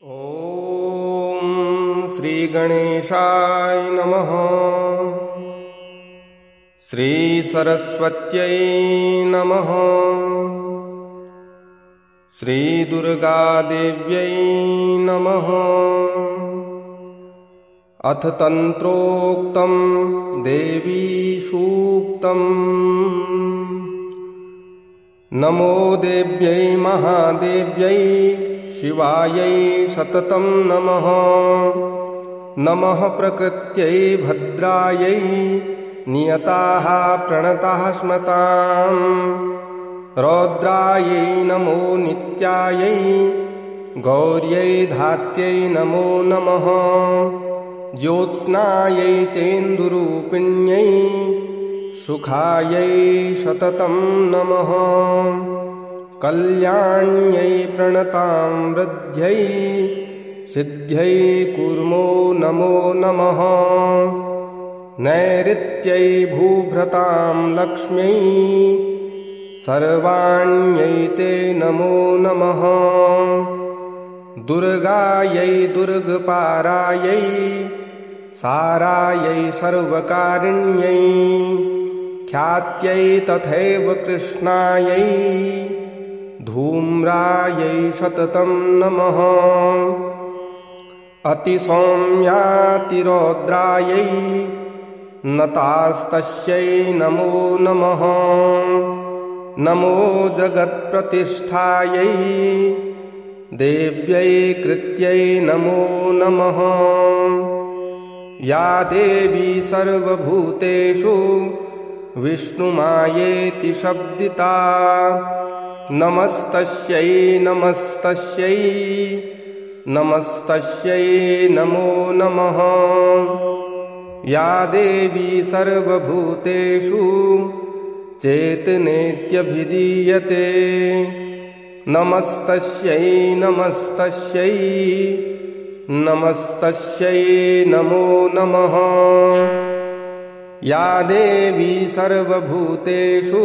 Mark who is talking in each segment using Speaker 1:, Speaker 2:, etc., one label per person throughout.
Speaker 1: ॐ श्री गणेशाय नमः। श्री सरस्वत्यै नमः। श्री दुर्गादेव्यै नमः। अथ तन्त्रोक्तं देवी सूक्तम्। नमो देव्यै महादेव्यै शिवायै सततं नमः। नमः प्रकृत्यै भद्रायै नियताः प्रणताः स्मताम्। रौद्रायै नमो नित्यायै गौर्यै धात्र्यै नमो नमः। ज्योत्स्नायै चेन्दुरूपिण्यै सुखायै सततं नमः। कल्याण्यै प्रणतां वृद्ध्यै सिद्ध्यै कुर्मो नमो नमः। नैऋत्यै भूभृतां लक्ष्म्यै सर्वाण्यै ते नमो नमः। दुर्गायै दुर्गपारायै सारायै सर्वकारिण्यै ख्यात्यै तथैव कृष्णायै धूम्रायै सततं नमः। अतिसौम्यातिरौद्रायै नतास्तस्यै नमो नमः। नमो जगत्प्रतिष्ठायै देव्यै कृत्यै नमो नमः। या देवी सर्वभूतेषु विष्णुमायेति शब्दिता नमस्तस्यै नमस्तस्यै नमस्तस्यै नमो नमः। या देवी सर्वभूतेषु चेतनेत्यभिधीयते नमस्तस्यै नमस्तस्यै नमस्तस्यै नमो नमः। या देवी सर्वभूतेषु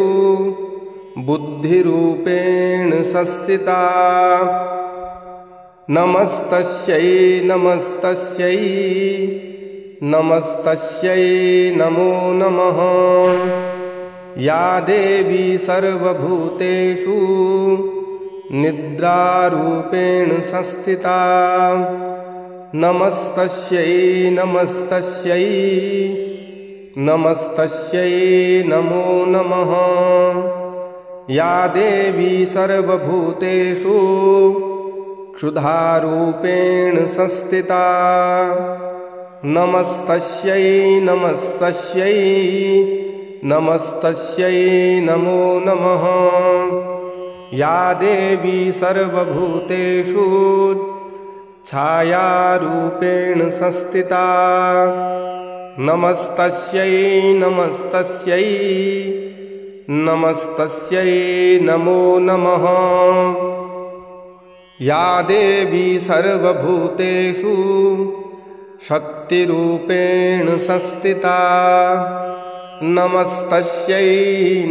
Speaker 1: बुद्धिरूपेण संस्थिता नमस्तस्यै नमस्तस्यै नमस्तस्यै नमो नमः। या देवी सर्वभूतेषु निद्रारूपेण संस्थिता नमस्तस्यै नमस्तस्यै नमस्तस्यै नमो नमः। या देवी सर्वभूतेषु क्षुधारूपेण संस्थिता नमस्तस्यै नमस्तस्यै नमस्तस्यै नमो नमः। या देवी सर्वभूतेषु छायारूपेण संस्थिता नमस्तस्यै नमस्तस्यै नमस्तस्यै नमो नमः। या देवी सर्वभूतेषु शक्तिरूपेण संस्थिता नमस्तस्यै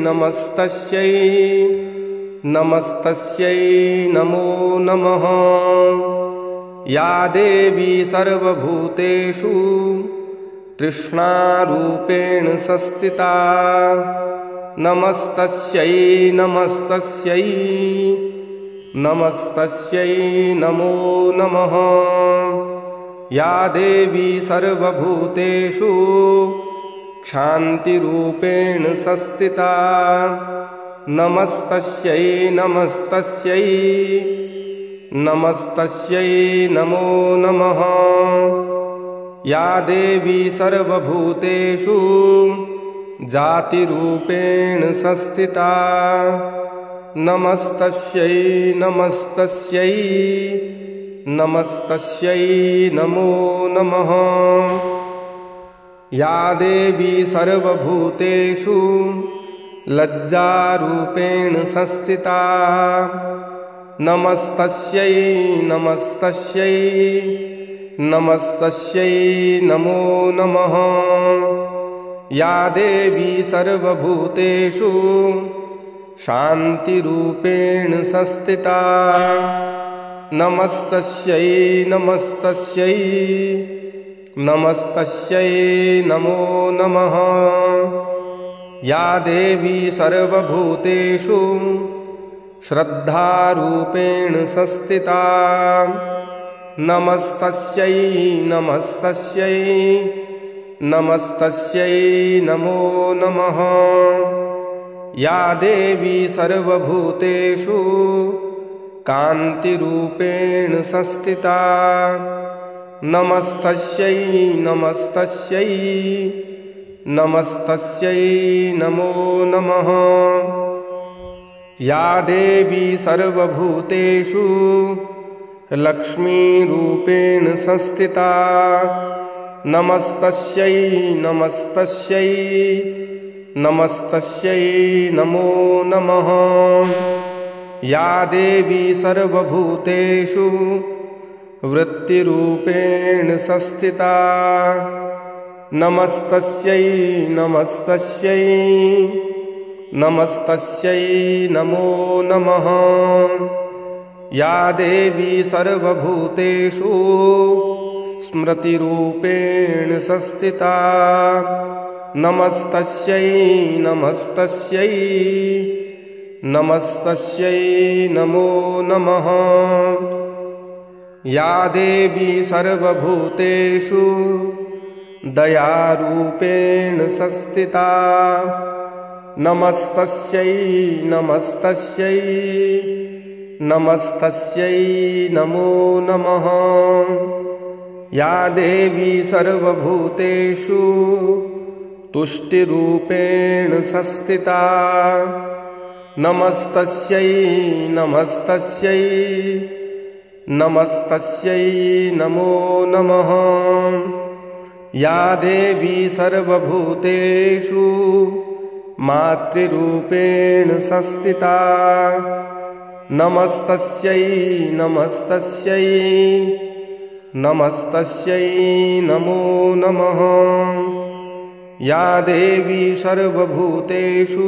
Speaker 1: नमस्तस्यै नमस्तस्यै नमो नमः। या देवी सर्वभूतेषु तृष्णारूपेण संस्थिता नमस्तस्यै नमस्तस्यै नमस्तस्यै नमो नमः। या देवी सर्वभूतेषु क्षान्तिरूपेण संस्थिता नमस्तस्यै नमस्तस्यै नमस्तस्यै नमो नमः। या देवी सर्वभूतेषु जातिरूपेण संस्थिता नमस्तस्यै नमस्तस्यै नमस्तस्यै नमो नमः। या देवी सर्वभूतेषु लज्जारूपेण संस्थिता नमस्तस्यै नमस्तस्यै नमस्तस्यै नमो नमः। या देवी सर्वभूतेषु शान्तिरूपेण संस्थिता नमस्तस्यै नमस्तस्यै नमस्तस्यै नमो नमः। या देवी सर्वभूतेषु श्रद्धारूपेण संस्थिता नमस्तस्यै नमस्तस्यै नमस्तस्यै नमो नमः। या देवी सर्वभूतेषु कान्तिरूपेण संस्थिता नमस्तस्यै नमस्तस्यै नमस्तस्यै नमो नमः। या देवी सर्वभूतेषु लक्ष्मीरूपेण संस्थिता नमस्तस्यै नमस्तस्यै नमस्तस्यै नमो नमः। या देवी सर्वभूतेषु वृत्तिरूपेण संस्थिता नमस्तस्यै नमस्तस्यै नमस्तस्यै नमो नमः। या देवी सर्वभूतेषु स्मृतिरूपेण संस्थिता नमस्तस्यै नमस्तस्यै नमस्तस्यै नमो नमः। या देवी सर्वभूतेषु दयारूपेण संस्थिता नमस्तस्यै नमस्तस्यै नमस्तस्यै नमो नमः। या देवी सर्वभूतेषु तुष्टिरूपेण संस्थिता नमस्तस्यै नमस्तस्यै नमस्तस्यै नमो नमः। या देवी सर्वभूतेषु मातृरूपेण संस्थिता नमस्तस्यै नमस्तस्यै नमस्तस्यै नमो नमः। या देवी सर्वभूतेषु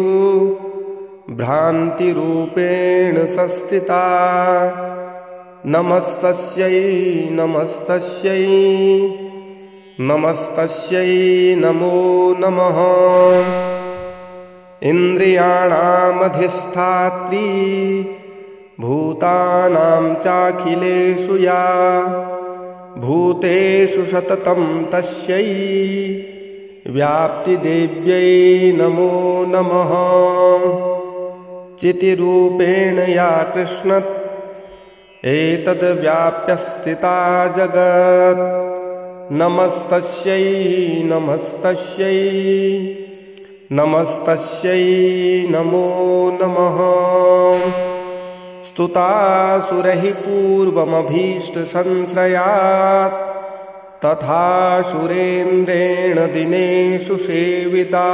Speaker 1: भ्रान्तिरूपेण संस्थिता नमस्तस्यै नमस्तस्यै नमस्तस्यै नमो नमः। इन्द्रियाणामधिष्ठात्री भूतानां चाखिलेषु या भूतेषु सततं तस्यै व्याप्तिदेव्यै नमो नमः। चितिरूपेण या कृष्णत् एतद्व्याप्यस्थिता जगत् नमस्तस्यै नमस्तस्यै नमस्तस्यै नमो नमः। स्तुतासुरैः पूर्वमभीष्टसंश्रयात् तथा सुरेन्द्रेण दिनेषु सेविता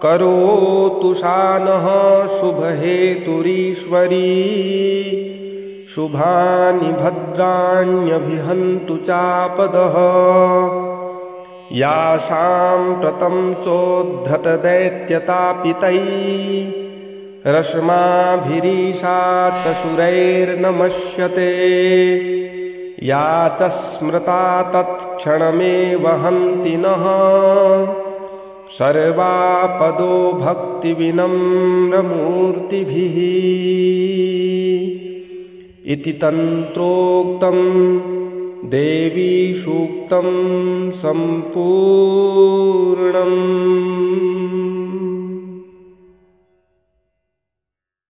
Speaker 1: करोतु सा नः शुभहेतुरीश्वरी शुभानि भद्राण्यभिहन्तु चापदः। या साम्प्रतं चोद्धतदैत्यतापितैः रश्माभिरीशा च शूरैर्नमस्यते या च स्मृता तत्क्षणमेव हन्ति नः सर्वापदो भक्तिविनम्रमूर्तिभिः। इति तन्त्रोक्तं देवी सूक्तं सम्पूर्णम्।